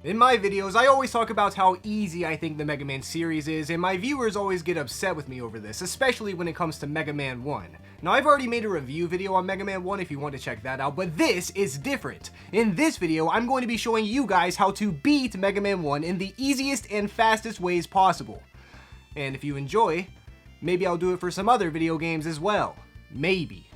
In my videos, I always talk about how easy I think the Mega Man series is, and my viewers always get upset with me over this, especially when it comes to Mega Man 1. Now, I've already made a review video on Mega Man 1 if you want to check that out, but this is different. In this video, I'm going to be showing you guys how to beat Mega Man 1 in the easiest and fastest ways possible. And if you enjoy, maybe I'll do it for some other video games as well. Maybe.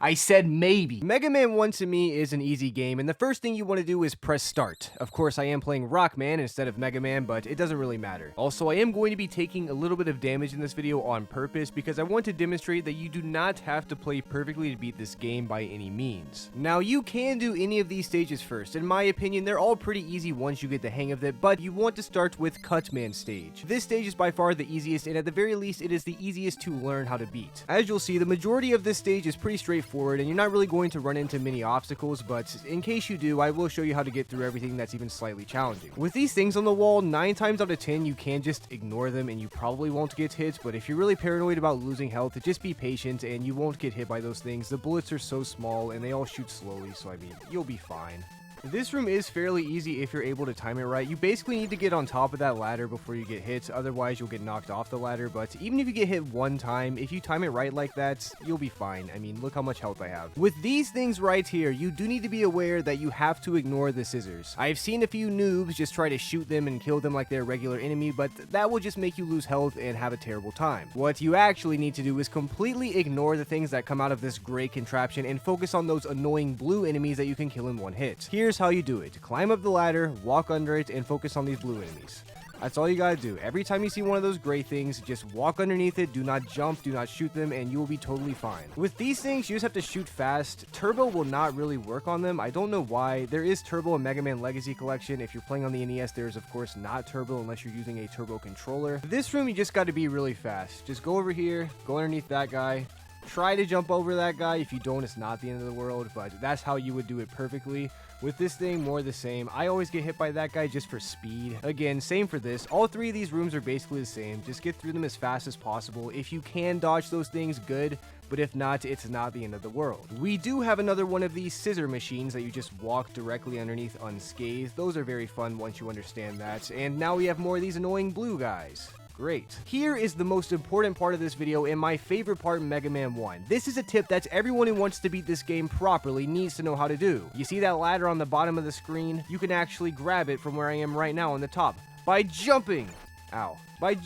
I said maybe. Mega Man 1 to me is an easy game, and the first thing you want to do is press start. Of course, I am playing Rockman instead of Mega Man, but it doesn't really matter. Also, I am going to be taking a little bit of damage in this video on purpose because I want to demonstrate that you do not have to play perfectly to beat this game by any means. Now, you can do any of these stages first. In my opinion, they're all pretty easy once you get the hang of it, but you want to start with Cutman stage. This stage is by far the easiest, and at the very least, it is the easiest to learn how to beat. As you'll see, the majority of this stage is pretty straightforward, and you're not really going to run into many obstacles, but in case you do, I will show you how to get through everything that's even slightly challenging. With these things on the wall, 9 times out of 10 you can just ignore them and you probably won't get hit, but if you're really paranoid about losing health, just be patient and you won't get hit by those things. The bullets are so small and they all shoot slowly, so I mean, you'll be fine. This room is fairly easy if you're able to time it right. You basically need to get on top of that ladder before you get hit, otherwise you'll get knocked off the ladder, but even if you get hit one time, if you time it right like that, you'll be fine. I mean, look how much health I have. With these things right here, you do need to be aware that you have to ignore the scissors. I've seen a few noobs just try to shoot them and kill them like they're a regular enemy, but that will just make you lose health and have a terrible time. What you actually need to do is completely ignore the things that come out of this gray contraption and focus on those annoying blue enemies that you can kill in one hit. Here's how you do it. Climb up the ladder, walk under it, and focus on these blue enemies. That's all you gotta do. Every time you see one of those gray things, just walk underneath it, do not jump, do not shoot them, and you will be totally fine. With these things, you just have to shoot fast. Turbo will not really work on them. I don't know why. There is Turbo in Mega Man Legacy Collection. If you're playing on the NES, there's of course not Turbo unless you're using a Turbo controller. This room, you just gotta be really fast. Just go over here, go underneath that guy. Try to jump over that guy. If you don't, it's not the end of the world, but that's how you would do it perfectly. With this thing, more the same. I always get hit by that guy just for speed. Again, same for this. All 3 of these rooms are basically the same. Just get through them as fast as possible. If you can dodge those things, good. But if not, it's not the end of the world. We do have another one of these scissor machines that you just walk directly underneath unscathed. Those are very fun once you understand that. And now we have more of these annoying blue guys. Great. Here is the most important part of this video and my favorite part in Mega Man 1. This is a tip that everyone who wants to beat this game properly needs to know how to do. You see that ladder on the bottom of the screen? You can actually grab it from where I am right now on the top by jumping. Ow. By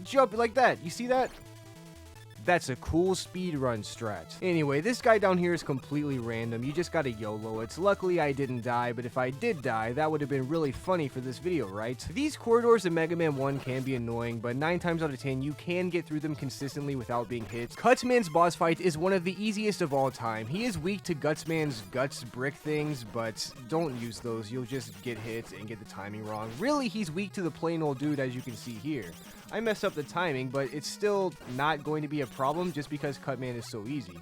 jumping like that. You see that? That's a cool speedrun strat. Anyway, this guy down here is completely random. You just gotta YOLO it. Luckily, I didn't die, but if I did die, that would have been really funny for this video, right? These corridors in Mega Man 1 can be annoying, but 9 times out of 10, you can get through them consistently without being hit. Cutman's boss fight is one of the easiest of all time. He is weak to Gutsman's guts brick things, but don't use those. You'll just get hit and get the timing wrong. Really, he's weak to the plain old dude, as you can see here. I messed up the timing, but it's still not going to be a problem just because Cutman is so easy.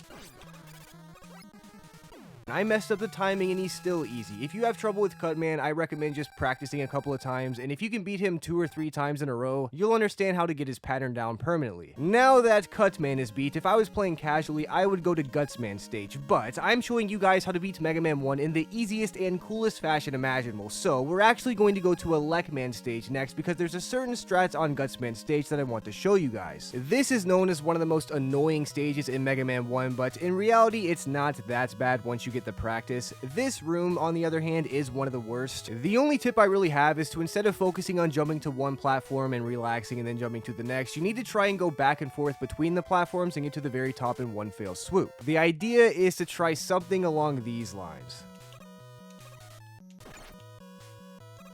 I messed up the timing and he's still easy. If you have trouble with Cutman, I recommend just practicing a couple of times, and if you can beat him 2 or 3 times in a row, you'll understand how to get his pattern down permanently. Now that Cutman is beat, if I was playing casually, I would go to Gutsman stage, but I'm showing you guys how to beat Mega Man 1 in the easiest and coolest fashion imaginable, so we're actually going to go to a Lekman stage next because there's a certain strat on Gutsman stage that I want to show you guys. This is known as one of the most annoying stages in Mega Man 1, but in reality, it's not that bad once you get the practice. This room, on the other hand, is one of the worst. The only tip I really have is to, instead of focusing on jumping to one platform and relaxing and then jumping to the next, you need to try and go back and forth between the platforms and get to the very top in one fell swoop. The idea is to try something along these lines.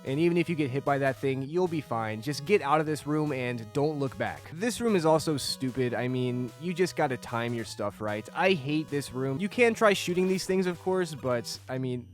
And even if you get hit by that thing, you'll be fine. Just get out of this room and don't look back. This room is also stupid. I mean, you just gotta time your stuff right. I hate this room. You can try shooting these things, of course, but I mean,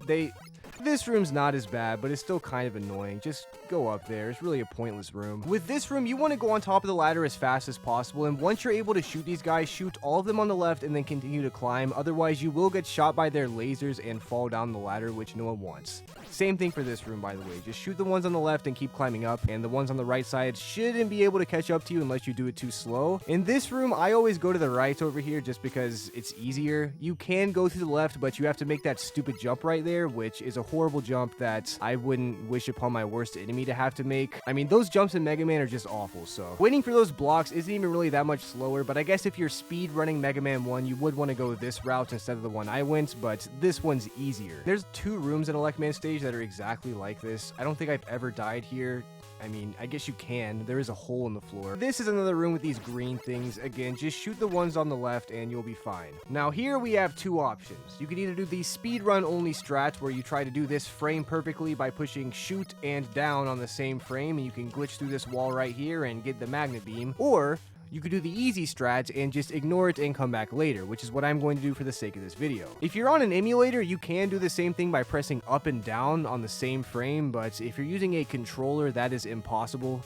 this room's not as bad, but it's still kind of annoying. Just go up there. It's really a pointless room. With this room, you want to go on top of the ladder as fast as possible, and once you're able to shoot these guys, shoot all of them on the left and then continue to climb. Otherwise, you will get shot by their lasers and fall down the ladder, which no one wants. Same thing for this room, by the way. Just shoot the ones on the left and keep climbing up, and the ones on the right side shouldn't be able to catch up to you unless you do it too slow. In this room, I always go to the right over here just because it's easier. You can go to the left, but you have to make that stupid jump right there, which is a horrible jump that I wouldn't wish upon my worst enemy to have to make. I mean, those jumps in Mega Man are just awful, so waiting for those blocks isn't even really that much slower, but I guess if you're speed running Mega Man 1, you would want to go this route instead of the one I went, but this one's easier. There's 2 rooms in Electman stage that are exactly like this. I don't think I've ever died here. I mean, I guess you can. There is a hole in the floor. This is another room with these green things. Again, just shoot the ones on the left and you'll be fine. Now here we have 2 options. You can either do the speedrun only strat where you try to do this frame perfectly by pushing shoot and down on the same frame, and you can glitch through this wall right here and get the magnet beam, or you could do the easy strat and just ignore it and come back later, which is what I'm going to do for the sake of this video. If you're on an emulator, you can do the same thing by pressing up and down on the same frame, but if you're using a controller, that is impossible.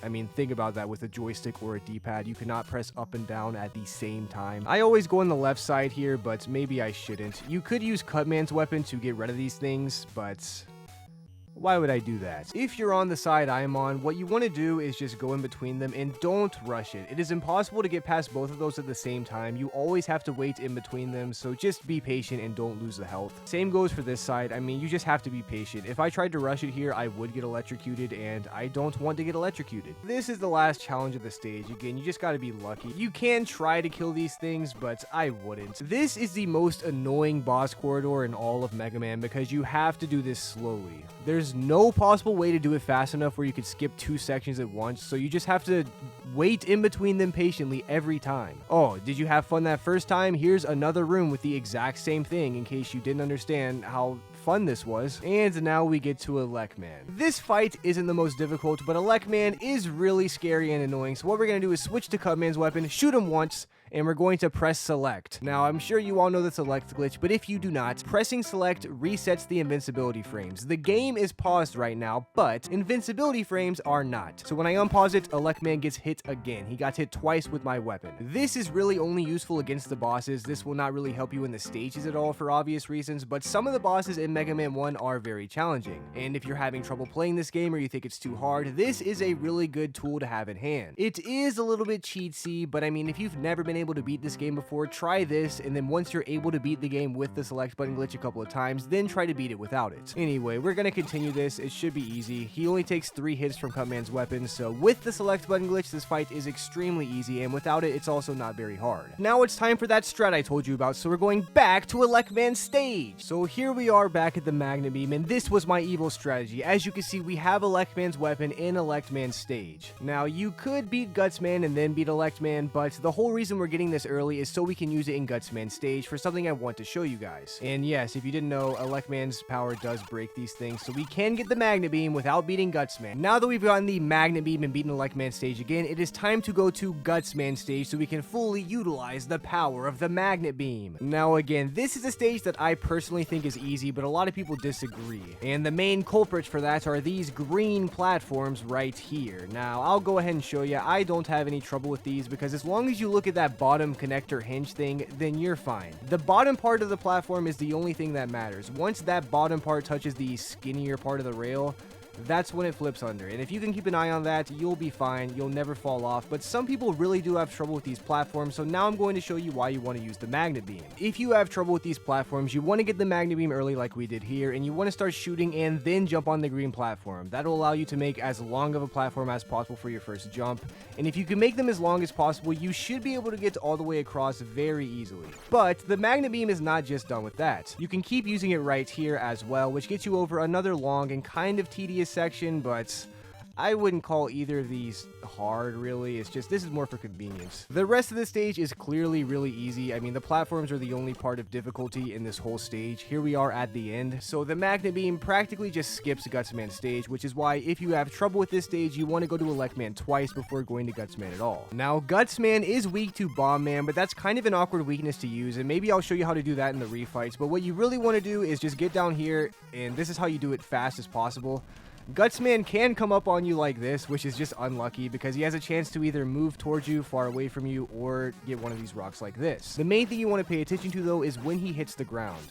I mean, think about that with a joystick or a D-pad. You cannot press up and down at the same time. I always go on the left side here, but maybe I shouldn't. You could use Cutman's weapon to get rid of these things, but why would I do that? If you're on the side I'm on, what you want to do is just go in between them and don't rush it. It is impossible to get past both of those at the same time. You always have to wait in between them, so just be patient and don't lose the health. Same goes for this side. I mean, you just have to be patient. If I tried to rush it here, I would get electrocuted, and I don't want to get electrocuted. This is the last challenge of the stage. Again, you just got to be lucky. You can try to kill these things, but I wouldn't. This is the most annoying boss corridor in all of Mega Man because you have to do this slowly. There's no possible way to do it fast enough where you could skip 2 sections at once, so you just have to wait in between them patiently every time. Oh, did you have fun that first time? Here's another room with the exact same thing in case you didn't understand how fun this was. And now we get to Electman. This fight isn't the most difficult, but Electman is really scary and annoying, so what we're going to do is switch to Cutman's weapon, shoot him once, and we're going to press select. Now, I'm sure you all know the select glitch, but if you do not, pressing select resets the invincibility frames. The game is paused right now, but invincibility frames are not. So when I unpause it, Electman gets hit again. He got hit twice with my weapon. This is really only useful against the bosses. This will not really help you in the stages at all for obvious reasons, but some of the bosses in Mega Man 1 are very challenging. And if you're having trouble playing this game or you think it's too hard, this is a really good tool to have in hand. It is a little bit cheatsy, but I mean, if you've never been able to beat this game before, try this, and then once you're able to beat the game with the select button glitch a couple of times, then try to beat it without it. Anyway, we're gonna continue this. It should be easy. He only takes 3 hits from Cutman's weapon, so with the select button glitch, this fight is extremely easy, and without it, it's also not very hard. Now it's time for that strat I told you about, so we're going back to Electman's stage. So here we are back at the Magnet Beam, and this was my evil strategy. As you can see, we have Electman's weapon in Electman's stage. Now, you could beat Gutsman and then beat Electman, but the whole reason we're getting this early is so we can use it in Gutsman's stage for something I want to show you guys. And yes, if you didn't know, Electman's power does break these things, so we can get the Magnet Beam without beating Gutsman. Now that we've gotten the Magnet Beam and beaten Electman's stage again, it is time to go to Gutsman's stage so we can fully utilize the power of the Magnet Beam. Now again, this is a stage that I personally think is easy, but a lot of people disagree. And the main culprits for that are these green platforms right here. Now, I'll go ahead and show you. I don't have any trouble with these because as long as you look at that bottom connector hinge thing, then you're fine. The bottom part of the platform is the only thing that matters. Once that bottom part touches the skinnier part of the rail, that's when it flips under. And if you can keep an eye on that, you'll be fine. You'll never fall off. But some people really do have trouble with these platforms, so now I'm going to show you why you want to use the Magnet Beam. If you have trouble with these platforms, you want to get the Magnet Beam early like we did here, and you want to start shooting and then jump on the green platform. That'll allow you to make as long of a platform as possible for your first jump. And if you can make them as long as possible, you should be able to get all the way across very easily. But the Magnet Beam is not just done with that. You can keep using it right here as well, which gets you over another long and kind of tedious section, but I wouldn't call either of these hard, really. It's just, this is more for convenience. The rest of the stage is clearly really easy. I mean, the platforms are the only part of difficulty in this whole stage. Here we are at the end. So the Magnet Beam practically just skips Gutsman's stage, which is why if you have trouble with this stage, you want to go to Electman twice before going to Gutsman at all. Now, Gutsman is weak to Bomb Man, but that's kind of an awkward weakness to use, and maybe I'll show you how to do that in the refights. But what you really want to do is just get down here, and this is how you do it fast as possible. Gutsman can come up on you like this, which is just unlucky because he has a chance to either move towards you, far away from you, or get one of these rocks like this. The main thing you want to pay attention to, though, is when he hits the ground.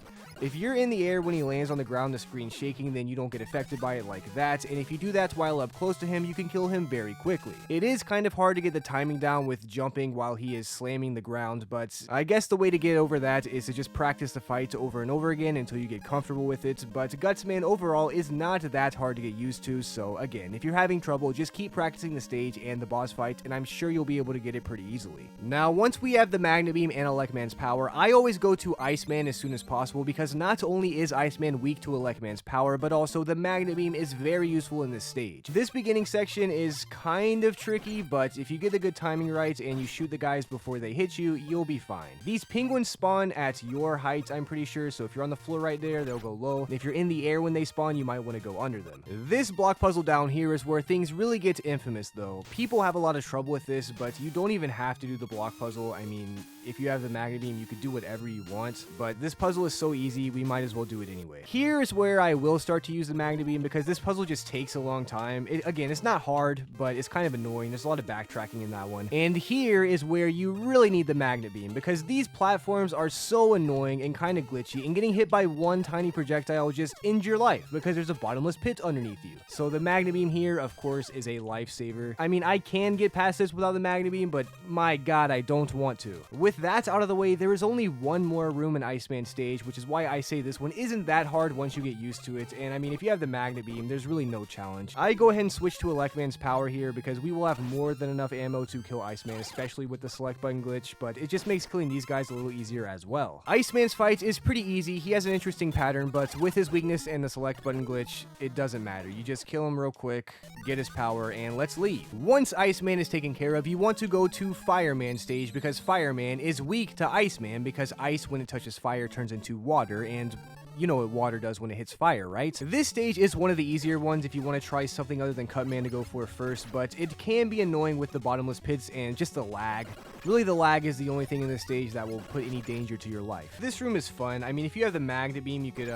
If you're in the air when he lands on the ground, the screen's shaking, then you don't get affected by it like that, and if you do that while up close to him, you can kill him very quickly. It is kind of hard to get the timing down with jumping while he is slamming the ground, but I guess the way to get over that is to just practice the fight over and over again until you get comfortable with it. But Gutsman overall is not that hard to get used to, so again, if you're having trouble, just keep practicing the stage and the boss fight, and I'm sure you'll be able to get it pretty easily. Now, once we have the Magnet Beam and Elecman's power, I always go to Iceman as soon as possible, because not only is Iceman weak to Elecman's power, but also the Magnet Beam is very useful in this stage. This beginning section is kind of tricky, but if you get the good timing right and you shoot the guys before they hit you, you'll be fine. These penguins spawn at your height, I'm pretty sure, so if you're on the floor right there, they'll go low. And if you're in the air when they spawn, you might want to go under them. This block puzzle down here is where things really get infamous, though. People have a lot of trouble with this, but you don't even have to do the block puzzle. I mean, if you have the Magnet Beam, you could do whatever you want, but this puzzle is so easy, we might as well do it anyway. Here is where I will start to use the Magnet Beam, because this puzzle just takes a long time. Again, it's not hard, but it's kind of annoying. There's a lot of backtracking in that one. And here is where you really need the Magnet Beam, because these platforms are so annoying and kind of glitchy, and getting hit by one tiny projectile just ends your life, because there's a bottomless pit underneath you. So the Magnet Beam here, of course, is a lifesaver. I mean, I can get past this without the Magnet Beam, but my god, I don't want to. With that out of the way, there is only one more room in Iceman stage, which is why I say this one isn't that hard once you get used to it, and I mean, if you have the Magnet Beam, there's really no challenge. I go ahead and switch to Elecman's power here, because we will have more than enough ammo to kill Iceman, especially with the select button glitch, but it just makes killing these guys a little easier as well. Iceman's fight is pretty easy. He has an interesting pattern, but with his weakness and the select button glitch, it doesn't matter. You just kill him real quick, get his power, and let's leave. Once Iceman is taken care of, you want to go to Fireman stage, because Fireman is weak to Iceman, because ice, when it touches fire, turns into water, and you know what water does when it hits fire, right? This stage is one of the easier ones if you want to try something other than Cutman to go for first, but it can be annoying with the bottomless pits and just the lag. Really, the lag is the only thing in this stage that will put any danger to your life. This room is fun. I mean, if you have the Magnet Beam, you could,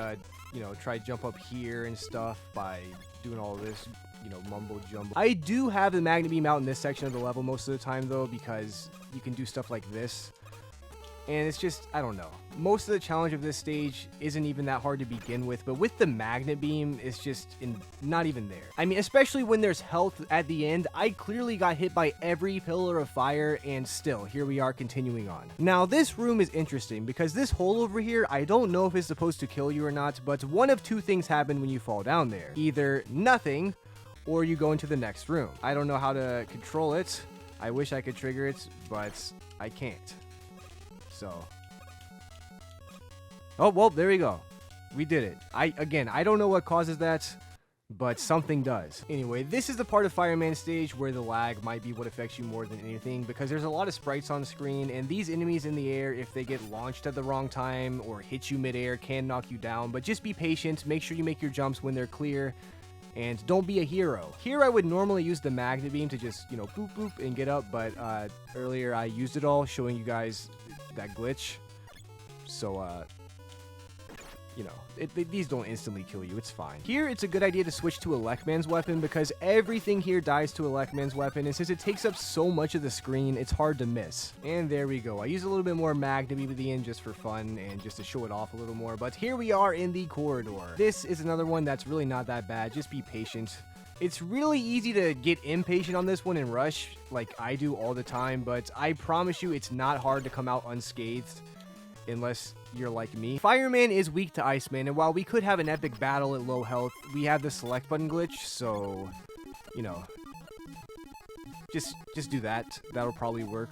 you know, try jump up here and stuff by doing all of this, you know, mumbo jumbo. I do have the Magnet Beam out in this section of the level most of the time, though, because you can do stuff like this. And it's just, I don't know. Most of the challenge of this stage isn't even that hard to begin with, but with the Magnet Beam, it's just not even there. I mean, especially when there's health at the end, I clearly got hit by every pillar of fire, and still, here we are continuing on. Now, this room is interesting, because this hole over here, I don't know if it's supposed to kill you or not, but one of two things happen when you fall down there. Either nothing, or you go into the next room. I don't know how to control it. I wish I could trigger it, but I can't. So, oh, well, there we go. We did it. Again, I don't know what causes that, but something does. Anyway, this is the part of Fireman stage where the lag might be what affects you more than anything, because there's a lot of sprites on screen, and these enemies in the air, if they get launched at the wrong time or hit you midair, can knock you down. But just be patient. Make sure you make your jumps when they're clear. And don't be a hero. Here I would normally use the Magnet Beam to just, you know, boop boop and get up, but earlier I used it all, showing you guys that glitch. So, you know, these don't instantly kill you, it's fine. Here, it's a good idea to switch to Elecman's weapon, because everything here dies to Elecman's weapon, and since it takes up so much of the screen, it's hard to miss. And there we go. I use a little bit more Magnet Beam at the end just for fun, and just to show it off a little more, but here we are in the corridor. This is another one that's really not that bad, just be patient. It's really easy to get impatient on this one and rush, like I do all the time, but I promise you it's not hard to come out unscathed, unless you're like me. Fireman is weak to Iceman, and while we could have an epic battle at low health, we have the select button glitch, so, you know, just do that. That'll probably work.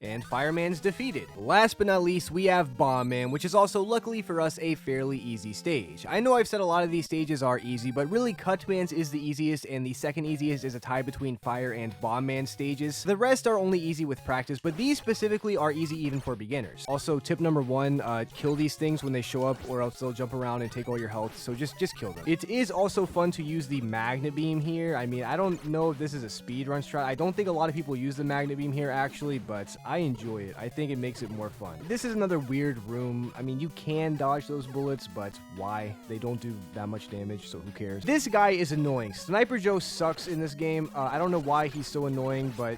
And Fireman's defeated. Last but not least, we have Bomb Man, which is also, luckily for us, a fairly easy stage. I know I've said a lot of these stages are easy, but really Cutman's is the easiest, and the second easiest is a tie between Fire and Bomb Man stages. The rest are only easy with practice, but these specifically are easy even for beginners. Also, tip number one, kill these things when they show up, or else they'll jump around and take all your health, so just kill them. It is also fun to use the Magnet Beam here. I mean, I don't know if this is a speedrun strat. I don't think a lot of people use the Magnet Beam here, actually, but I enjoy it. I think it makes it more fun. This is another weird room. I mean, you can dodge those bullets, but why? They don't do that much damage, so who cares? This guy is annoying. Sniper Joe sucks in this game. I don't know why he's so annoying, but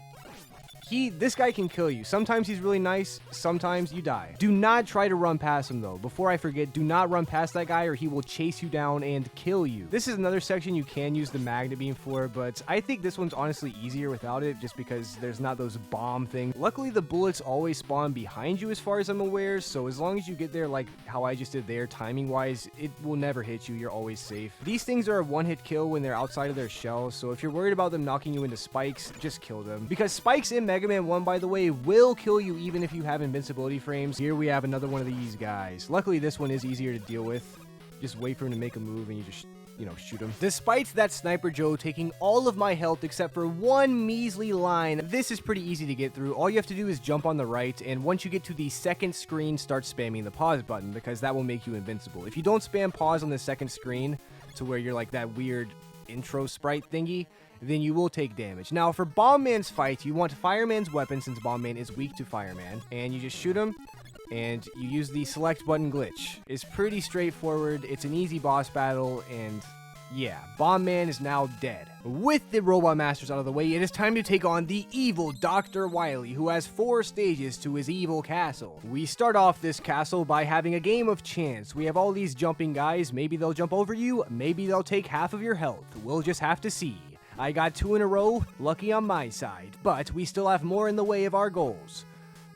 This guy can kill you. Sometimes he's really nice, sometimes you die. Do not try to run past him though. Before I forget, do not run past that guy or he will chase you down and kill you. This is another section you can use the magnet beam for, but I think this one's honestly easier without it just because there's not those bomb things. Luckily, the bullets always spawn behind you as far as I'm aware, so as long as you get there like how I just did there, timing wise, it will never hit you. You're always safe. These things are a one-hit kill when they're outside of their shell, so if you're worried about them knocking you into spikes, just kill them. Because spikes in Mega Man 1, by the way, will kill you even if you have invincibility frames. Here we have another one of these guys. Luckily, this one is easier to deal with. Just wait for him to make a move and you just, shoot him. Despite that Sniper Joe taking all of my health except for one measly line, this is pretty easy to get through. All you have to do is jump on the right, and once you get to the second screen, start spamming the pause button because that will make you invincible. If you don't spam pause on the second screen to where you're like that weird intro sprite thingy, then you will take damage. Now, for Bomb Man's fight, you want Fireman's weapon since Bomb Man is weak to Fireman, and you just shoot him, and you use the select button glitch. It's pretty straightforward, it's an easy boss battle, and yeah, Bomb Man is now dead. With the Robot Masters out of the way, it is time to take on the evil Dr. Wily, who has 4 stages to his evil castle. We start off this castle by having a game of chance. We have all these jumping guys, maybe they'll jump over you, maybe they'll take half of your health. We'll just have to see. I got 2 in a row, lucky on my side, but we still have more in the way of our goals.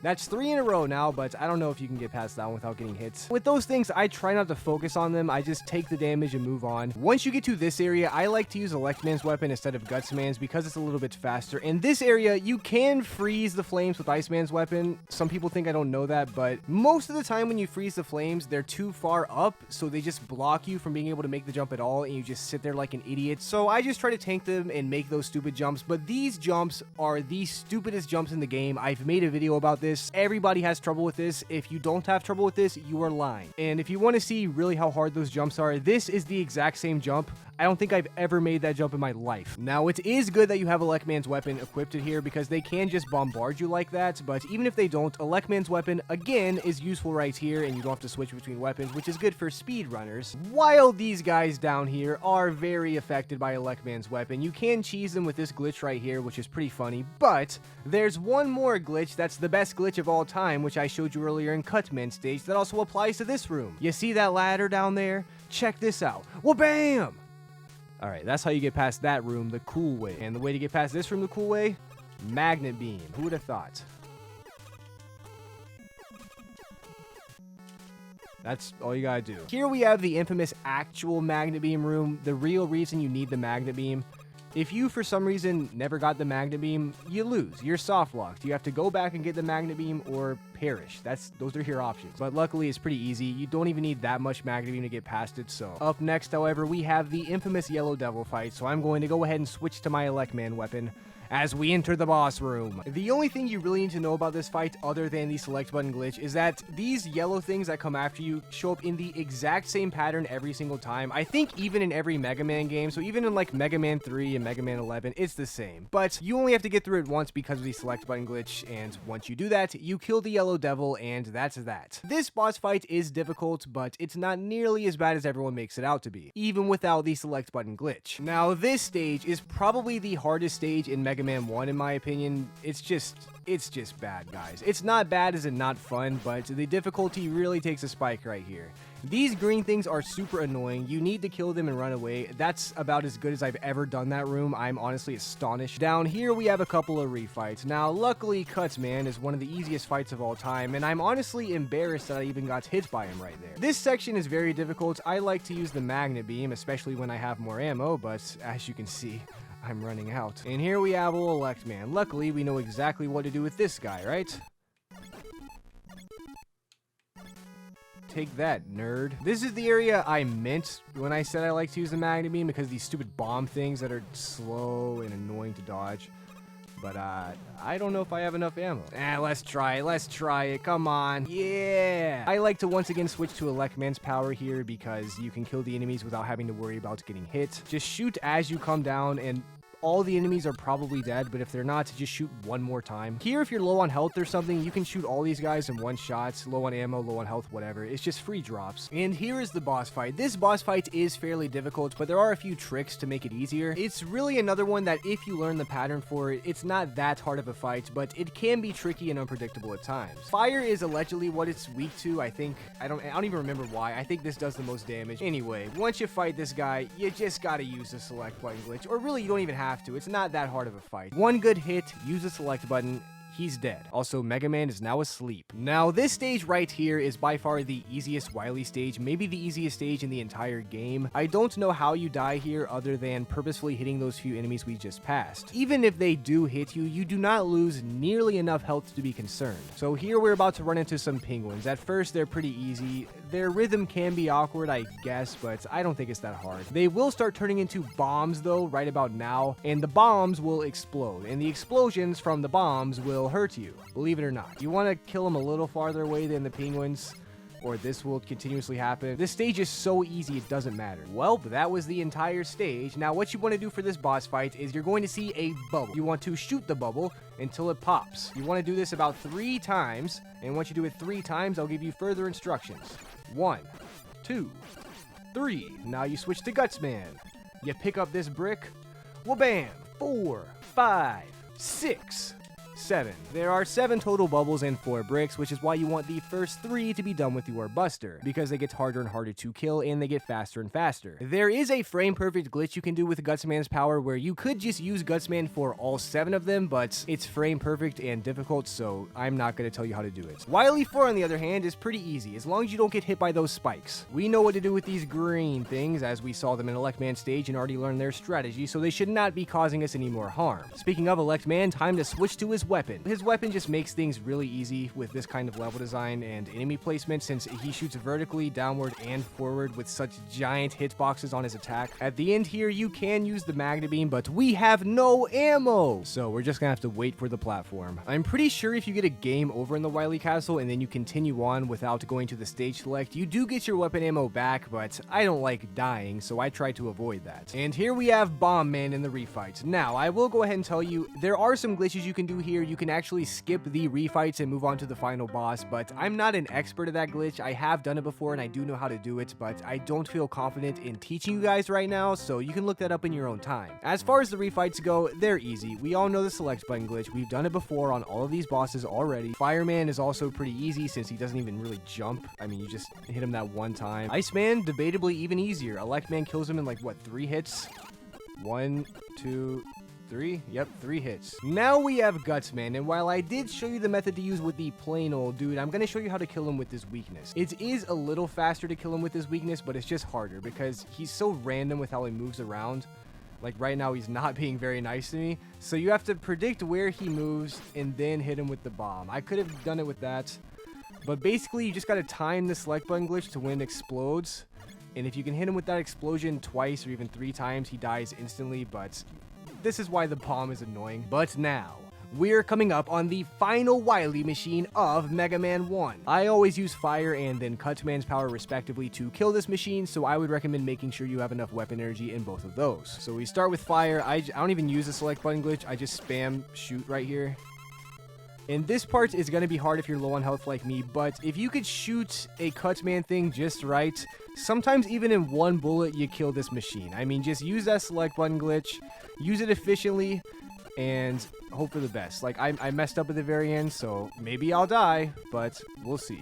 That's 3 in a row now, but I don't know if you can get past that one without getting hits. With those things, I try not to focus on them. I just take the damage and move on. Once you get to this area, I like to use Electman's weapon instead of Gutsman's because it's a little bit faster. In this area, you can freeze the flames with Iceman's weapon. Some people think I don't know that, but most of the time when you freeze the flames, they're too far up, so they just block you from being able to make the jump at all, and you just sit there like an idiot. So I just try to tank them and make those stupid jumps, but these jumps are the stupidest jumps in the game. I've made a video about this. Everybody has trouble with this. If you don't have trouble with this, you are lying. And if you want to see really how hard those jumps are, this is the exact same jump. I don't think I've ever made that jump in my life. Now, it is good that you have Electman's weapon equipped here because they can just bombard you like that, but even if they don't, Electman's weapon, again, is useful right here, and you don't have to switch between weapons, which is good for speedrunners. While these guys down here are very affected by Electman's weapon, you can cheese them with this glitch right here, which is pretty funny, but there's one more glitch that's the best glitch of all time, which I showed you earlier in Cutman stage, that also applies to this room. You see that ladder down there? Check this out. Well, bam! Alright, that's how you get past that room the cool way. And the way to get past this room the cool way? Magnet beam. Who would have thought? That's all you gotta do. Here we have the infamous actual magnet beam room. The real reason you need the magnet beam. If you, for some reason, never got the magnet beam, you lose. You're soft locked. You have to go back and get the magnet beam or perish. Those are your options. But luckily, it's pretty easy. You don't even need that much magnet beam to get past it, so. Up next, however, we have the infamous Yellow Devil fight, so I'm going to go ahead and switch to my Electman weapon as we enter the boss room. The only thing you really need to know about this fight other than the select button glitch is that these yellow things that come after you show up in the exact same pattern every single time. I think even in every Mega Man game, so even in like Mega Man 3 and Mega Man 11, it's the same. But you only have to get through it once because of the select button glitch, and once you do that, you kill the Yellow Devil, and that's that. This boss fight is difficult, but it's not nearly as bad as everyone makes it out to be, even without the select button glitch. Now, this stage is probably the hardest stage in Mega Man 1 in my opinion. It's just bad, guys. It's not bad as in not fun, but the difficulty really takes a spike right here. These green things are super annoying. You need to kill them and run away. That's about as good as I've ever done that room. I'm honestly astonished. Down here we have a couple of refights. Now luckily Cutsman is one of the easiest fights of all time, and I'm honestly embarrassed that I even got hit by him right there. This section is very difficult. I like to use the magnet beam, especially when I have more ammo, but as you can see, I'm running out. And here we have old Electman. Luckily, we know exactly what to do with this guy, right? Take that, nerd. This is the area I meant when I said I like to use the magnet beam, because these stupid bomb things that are slow and annoying to dodge. But, I don't know if I have enough ammo. Let's try it, come on. Yeah! I like to once again switch to Electman's power here, because you can kill the enemies without having to worry about getting hit. Just shoot as you come down, and all the enemies are probably dead, but if they're not, just shoot one more time. Here, if you're low on health or something, you can shoot all these guys in one shot, low on ammo, low on health, whatever. It's just free drops. And here is the boss fight. This boss fight is fairly difficult, but there are a few tricks to make it easier. It's really another one that if you learn the pattern for it, it's not that hard of a fight, but it can be tricky and unpredictable at times. Fire is allegedly what it's weak to, I think. I don't even remember why. I think this does the most damage. Anyway, once you fight this guy, you just gotta use the select button glitch, or really you don't even have to. It's not that hard of a fight. One good hit, use the select button, he's dead. Also, Mega Man is now asleep. Now, this stage right here is by far the easiest Wily stage, maybe the easiest stage in the entire game. I don't know how you die here other than purposefully hitting those few enemies we just passed. Even if they do hit you, you do not lose nearly enough health to be concerned. So here we're about to run into some penguins. At first, they're pretty easy. Their rhythm can be awkward, I guess, but I don't think it's that hard. They will start turning into bombs, though, right about now, and the bombs will explode, and the explosions from the bombs will hurt you, believe it or not. You want to kill them a little farther away than the penguins, or this will continuously happen. This stage is so easy, it doesn't matter. Well, that was the entire stage. Now, what you want to do for this boss fight is you're going to see a bubble. You want to shoot the bubble until it pops. You want to do this about 3 times, and once you do it 3 times, I'll give you further instructions. 1, 2, 3. Now you switch to Gutsman. You pick up this brick. Well, bam! 4, 5, 6, 7. There are 7 total bubbles and 4 bricks, which is why you want the first 3 to be done with your buster, because they get harder and harder to kill and they get faster and faster. There is a frame perfect glitch you can do with Gutsman's power where you could just use Gutsman for all 7 of them, but it's frame perfect and difficult, so I'm not going to tell you how to do it. Wily 4, on the other hand, is pretty easy, as long as you don't get hit by those spikes. We know what to do with these green things, as we saw them in Elect Man stage and already learned their strategy, so they should not be causing us any more harm. Speaking of Elect Man, time to switch to his weapon. His weapon just makes things really easy with this kind of level design and enemy placement, since he shoots vertically, downward, and forward with such giant hitboxes on his attack. At the end here, you can use the Magna Beam, but we have no ammo, so we're just gonna have to wait for the platform. I'm pretty sure if you get a game over in the Wily Castle and then you continue on without going to the stage select, you do get your weapon ammo back, but I don't like dying, so I try to avoid that. And here we have Bomb Man in the refights. Now, I will go ahead and tell you, there are some glitches you can do here. You can actually skip the refights and move on to the final boss, but I'm not an expert at that glitch. I have done it before and I do know how to do it, but I don't feel confident in teaching you guys right now, so you can look that up in your own time. As far as the refights go, they're easy. We all know the select button glitch. We've done it before on all of these bosses already. Fireman is also pretty easy since he doesn't even really jump. I mean, you just hit him that one time. Iceman, debatably even easier. Elect Man kills him in like, what, 3 hits? 1, 2, 3? Yep, 3 hits. Now we have Gutsman, and while I did show you the method to use with the plain old dude, I'm gonna show you how to kill him with this weakness. It is a little faster to kill him with this weakness, but it's just harder because he's so random with how he moves around. Like right now, he's not being very nice to me, so you have to predict where he moves and then hit him with the bomb. I could have done it with that, but basically you just gotta time the select button glitch to when it explodes, and if you can hit him with that explosion twice or even 3 times, he dies instantly, but this is why the bomb is annoying. But now, we're coming up on the final Wily machine of Mega Man 1. I always use fire and then Gutsman's power respectively to kill this machine, so I would recommend making sure you have enough weapon energy in both of those. So we start with fire. I don't even use the select button glitch. I just spam shoot right here. And this part is going to be hard if you're low on health like me, but if you could shoot a Gutsman thing just right, sometimes even in 1 bullet you kill this machine. I mean, just use that select button glitch, use it efficiently, and hope for the best. Like, I messed up at the very end, so maybe I'll die, but we'll see.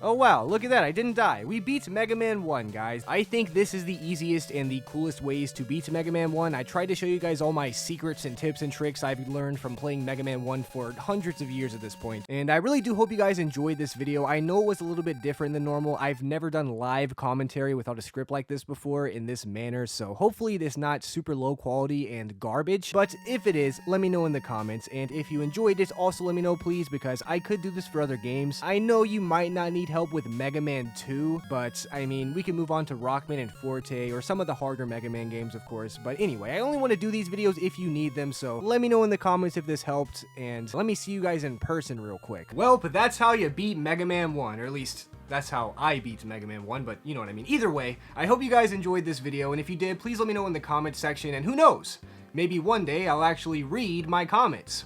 Oh wow, look at that, I didn't die. We beat Mega Man 1, guys. I think this is the easiest and the coolest ways to beat Mega Man 1. I tried to show you guys all my secrets and tips and tricks I've learned from playing Mega Man 1 for hundreds of years at this point. And I really do hope you guys enjoyed this video. I know it was a little bit different than normal. I've never done live commentary without a script like this before in this manner, so hopefully it is not super low quality and garbage. But if it is, let me know in the comments. And if you enjoyed it, also let me know please, because I could do this for other games. I know you might not need help help with Mega Man 2, but I mean, we can move on to Rockman and Forte, or some of the harder Mega Man games, of course. But anyway, I only want to do these videos if you need them, so let me know in the comments if this helped, and let me see you guys in person real quick. Well, but that's how you beat Mega Man 1, or at least that's how I beat Mega Man 1, but you know what I mean. Either way, I hope you guys enjoyed this video, and if you did, please let me know in the comment section, and who knows, maybe one day I'll actually read my comments.